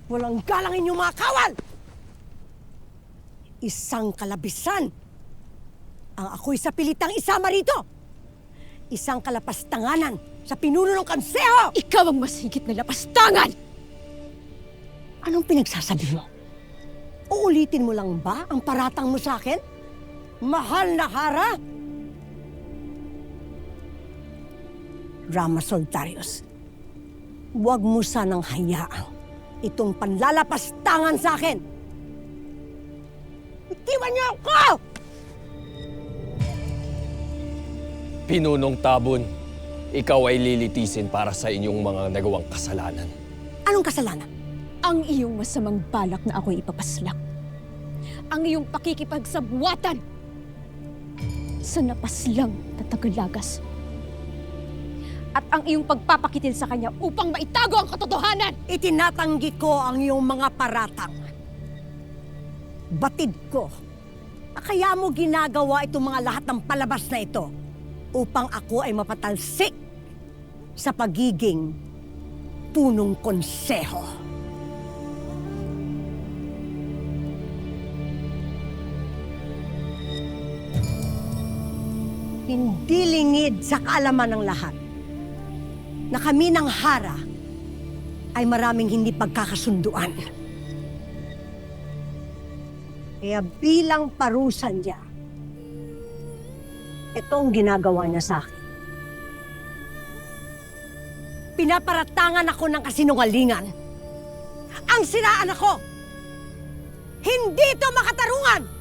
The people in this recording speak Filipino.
Walang galang inyong mga kawal! Isang kalabisan ang ako'y sa pilitang isama rito! Isang kalapastanganan sa pinuno ng konseho! Ikaw ang mas higit na lapastangan! Anong pinagsasabi mo? Uulitin mo lang ba ang paratang mo sa akin? Mahal na Hara? Rama Soltarius, huwag mo sanang hayaang itong panlalapastangan sa akin! Itiwan niyo ako! Pinunong Tabon, ikaw ay lilitisin para sa inyong mga nagawang kasalanan. Anong kasalanan? Ang iyong masamang balak na ako'y ipapaslak. Ang iyong pakikipagsabwatan sa napaslang na Tagalagas. At ang iyong pagpapakitil sa kanya upang maitago ang katotohanan! Itinatanggi ko ang iyong mga paratang. Batid ko na kaya mo ginagawa itong mga lahat ng palabas na ito upang ako ay mapatalsik sa pagiging punong konseho. Hindi lingid sa kaalaman ng lahat na kami ng Hara ay maraming hindi pagkakasunduan. Kaya bilang parusa niya, ito ang ginagawa niya sa akin. Pinaparatangan ako ng kasinungalingan. Ang siraan ako! Hindi ito makatarungan!